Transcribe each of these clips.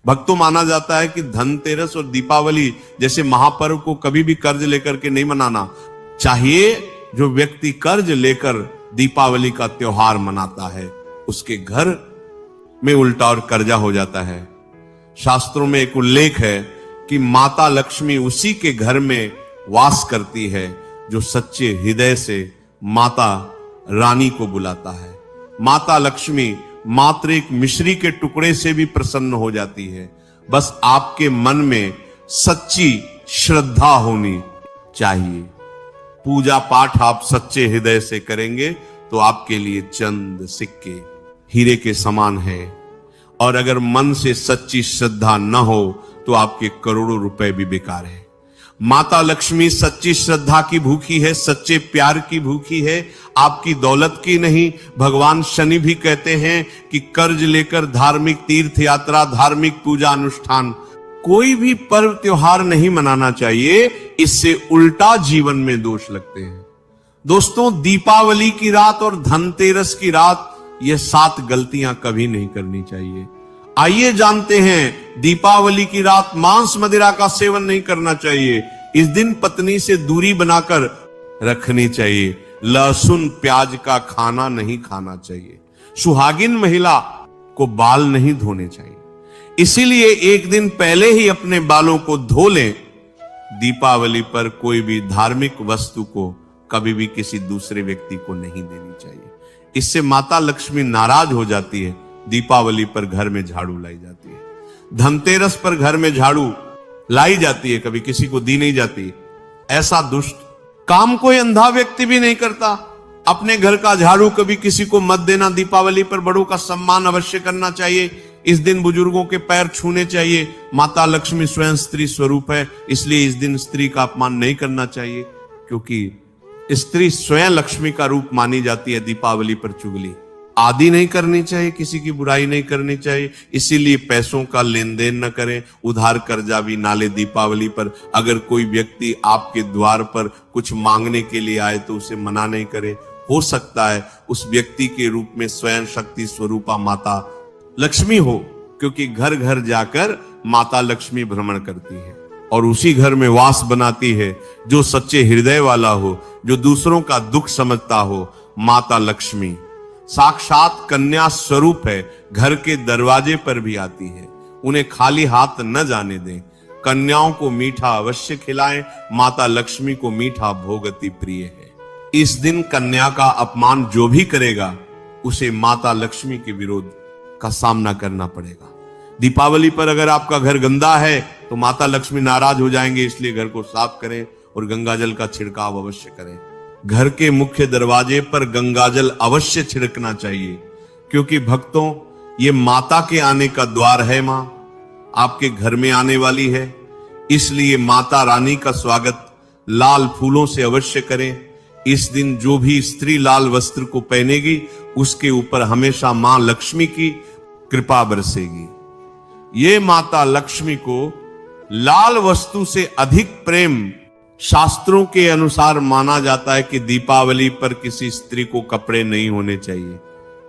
भक्तों, माना जाता है कि धनतेरस और दीपावली जैसे महापर्व को कभी भी कर्ज लेकर के नहीं मनाना चाहिए। जो व्यक्ति कर्ज लेकर दीपावली का त्योहार मनाता है उसके घर में उल्टा और कर्जा हो जाता है। शास्त्रों में एक उल्लेख है कि माता लक्ष्मी उसी के घर में वास करती है जो सच्चे हृदय से माता रानी को बुलाता है। माता लक्ष्मी मात्र एक मिश्री के टुकड़े से भी प्रसन्न हो जाती है। बस आपके मन में सच्ची श्रद्धा होनी चाहिए। पूजा पाठ आप सच्चे हृदय से करेंगे तो आपके लिए चंद सिक्के हीरे के समान है, और अगर मन से सच्ची श्रद्धा न हो तो आपके करोड़ों रुपए भी बेकार है। माता लक्ष्मी सच्ची श्रद्धा की भूखी है, सच्चे प्यार की भूखी है, आपकी दौलत की नहीं। भगवान शनि भी कहते हैं कि कर्ज लेकर धार्मिक तीर्थ यात्रा, धार्मिक पूजा अनुष्ठान, कोई भी पर्व त्योहार नहीं मनाना चाहिए। इससे उल्टा जीवन में दोष लगते हैं। दोस्तों, दीपावली की रात और धनतेरस की रात, ये 7 गलतियां कभी नहीं करनी चाहिए। आइए जानते हैं, दीपावली की रात मांस मदिरा का सेवन नहीं करना चाहिए। इस दिन पत्नी से दूरी बनाकर रखनी चाहिए। लहसुन प्याज का खाना नहीं खाना चाहिए। सुहागिन महिला को बाल नहीं धोने चाहिए। इसीलिए एक दिन पहले ही अपने बालों को धो लें। दीपावली पर कोई भी धार्मिक वस्तु को कभी भी किसी दूसरे व्यक्ति को नहीं देनी चाहिए। इससे माता लक्ष्मी नाराज हो जाती है। दीपावली पर घर में झाड़ू लाई जाती है, धनतेरस पर घर में झाड़ू लाई जाती है, कभी किसी को दी नहीं जाती। ऐसा दुष्ट काम कोई अंधा व्यक्ति भी नहीं करता। अपने घर का झाड़ू कभी किसी को मत देना। दीपावली पर बड़ों का सम्मान अवश्य करना चाहिए। इस दिन बुजुर्गों के पैर छूने चाहिए। माता लक्ष्मी स्वयं स्त्री स्वरूप है, इसलिए इस दिन स्त्री का अपमान नहीं करना चाहिए, क्योंकि स्त्री स्वयं लक्ष्मी का रूप मानी जाती है। दीपावली पर चुगली आदि नहीं करनी चाहिए, किसी की बुराई नहीं करनी चाहिए। इसीलिए पैसों का लेन देन न करें, उधार कर्जा भी ना ले। दीपावली पर अगर कोई व्यक्ति आपके द्वार पर कुछ मांगने के लिए आए तो उसे मना नहीं करें। हो सकता है उस व्यक्ति के रूप में स्वयं शक्ति स्वरूपा माता लक्ष्मी हो, क्योंकि घर घर जाकर माता लक्ष्मी भ्रमण करती है और उसी घर में वास बनाती है जो सच्चे हृदय वाला हो, जो दूसरों का दुख समझता हो। माता लक्ष्मी साक्षात कन्या स्वरूप है, घर के दरवाजे पर भी आती है। उन्हें खाली हाथ न जाने दें। कन्याओं को मीठा अवश्य खिलाएं। माता लक्ष्मी को मीठा भोग अति प्रिय है। इस दिन कन्या का अपमान जो भी करेगा उसे माता लक्ष्मी के विरोध का सामना करना पड़ेगा। दीपावली पर अगर आपका घर गंदा है तो माता लक्ष्मी नाराज हो जाएंगे, इसलिए घर को साफ करें और गंगाजल का छिड़काव अवश्य करें। घर के मुख्य दरवाजे पर गंगाजल अवश्य छिड़कना चाहिए, क्योंकि भक्तों, ये माता के आने का द्वार है। मां आपके घर में आने वाली है, इसलिए माता रानी का स्वागत लाल फूलों से अवश्य करें। इस दिन जो भी स्त्री लाल वस्त्र को पहनेगी उसके ऊपर हमेशा मां लक्ष्मी की कृपा बरसेगी। ये माता लक्ष्मी को लाल वस्तु से अधिक प्रेम शास्त्रों के अनुसार माना जाता है कि दीपावली पर किसी स्त्री को कपड़े नहीं होने चाहिए,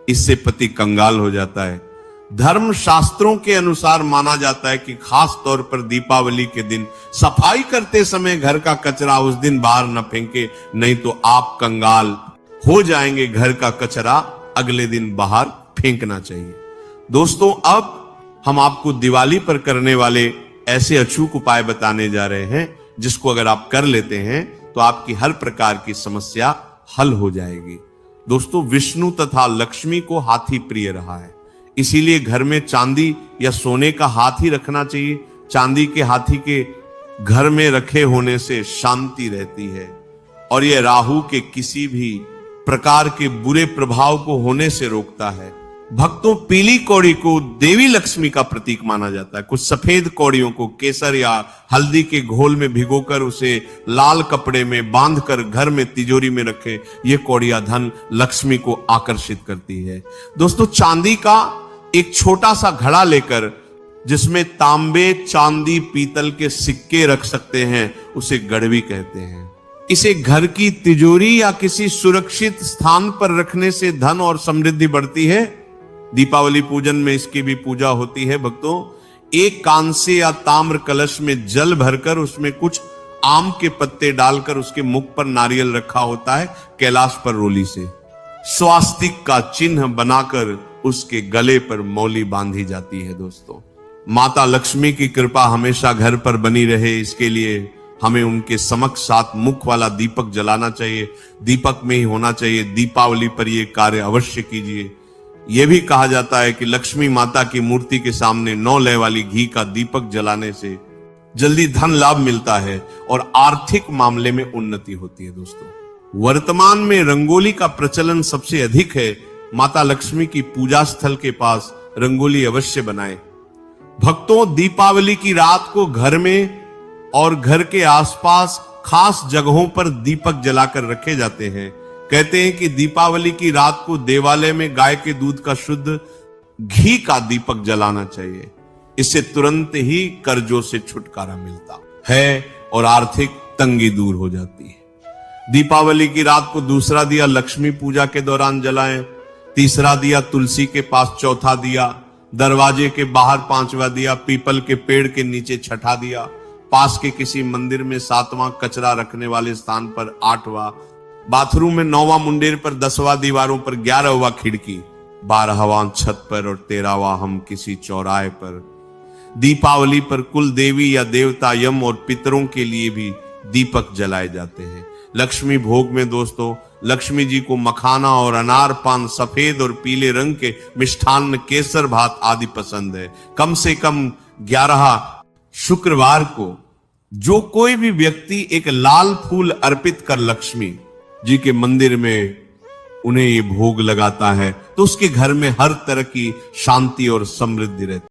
इससे पति कंगाल हो जाता है। धर्म शास्त्रों के अनुसार माना जाता है कि खास तौर पर दीपावली के दिन सफाई करते समय घर का कचरा उस दिन बाहर न फेंके, नहीं तो आप कंगाल हो जाएंगे। घर का कचरा अगले दिन बाहर फेंकना चाहिए। दोस्तों, अब हम आपको दिवाली पर करने वाले ऐसे अचूक उपाय बताने जा रहे हैं जिसको अगर आप कर लेते हैं तो आपकी हर प्रकार की समस्या हल हो जाएगी। दोस्तों, विष्णु तथा लक्ष्मी को हाथी प्रिय रहा है, इसीलिए घर में चांदी या सोने का हाथी रखना चाहिए। चांदी के हाथी के घर में रखे होने से शांति रहती है और यह राहु के किसी भी प्रकार के बुरे प्रभाव को होने से रोकता है। भक्तों, पीली कौड़ी को देवी लक्ष्मी का प्रतीक माना जाता है। कुछ सफेद कौड़ियों को केसर या हल्दी के घोल में भिगोकर उसे लाल कपड़े में बांधकर घर में तिजोरी में रखें। ये कौड़ियां धन लक्ष्मी को आकर्षित करती है। दोस्तों, चांदी का एक छोटा सा घड़ा लेकर जिसमें तांबे, चांदी, पीतल के सिक्के रख सकते हैं, उसे गड़वी कहते हैं। इसे घर की तिजोरी या किसी सुरक्षित स्थान पर रखने से धन और समृद्धि बढ़ती है। दीपावली पूजन में इसकी भी पूजा होती है। भक्तों, एक कांसे या ताम्र कलश में जल भरकर उसमें कुछ आम के पत्ते डालकर उसके मुख पर नारियल रखा होता है कैलाश पर रोली से। स्वास्तिक का चिन्ह बनाकर उसके गले पर मौली बांधी जाती है। दोस्तों, माता लक्ष्मी की कृपा हमेशा घर पर बनी रहे, इसके लिए हमें उनके समक्ष साथ मुख वाला दीपक जलाना चाहिए। दीपक में ही होना चाहिए। दीपावली पर यह कार्य अवश्य कीजिए। यह भी कहा जाता है कि लक्ष्मी माता की मूर्ति के सामने 9 लय वाली घी का दीपक जलाने से जल्दी धन लाभ मिलता है और आर्थिक मामले में उन्नति होती है। दोस्तों, वर्तमान में रंगोली का प्रचलन सबसे अधिक है। माता लक्ष्मी की पूजा स्थल के पास रंगोली अवश्य बनाएं। भक्तों, दीपावली की रात को घर में और घर के आसपास खास जगहों पर दीपक जलाकर रखे जाते हैं। कहते हैं कि दीपावली की रात को देवालय में गाय के दूध का शुद्ध घी का दीपक जलाना चाहिए। इससे तुरंत ही कर्जों से छुटकारा मिलता है और आर्थिक तंगी दूर हो जाती है। दीपावली की रात को दूसरा दिया लक्ष्मी पूजा के दौरान जलाएं, तीसरा दिया तुलसी के पास चौथा दिया, दरवाजे के बाहर 5वां दिया, पीपल के पेड़ के नीचे 6ठा दिया, पास के किसी मंदिर में 7वां, कचरा रखने वाले स्थान पर 8वां, बाथरूम में 9वां मुंडेर पर 10वां, दीवारों पर 11वां खिड़की, 12वां छत पर और 13वां हम किसी चौराहे पर। दीपावली पर कुल देवी या देवता, यम और पितरों के लिए भी दीपक जलाए जाते हैं। लक्ष्मी भोग में दोस्तों, लक्ष्मी जी को मखाना और अनार पान, सफेद और पीले रंग के मिष्ठान्न, केसर भात आदि पसंद है। कम से कम 11 शुक्रवार को जो कोई भी व्यक्ति एक लाल फूल अर्पित कर लक्ष्मी जी के मंदिर में उन्हें ये भोग लगाता है तो उसके घर में हर तरह की शांति और समृद्धि रहती है।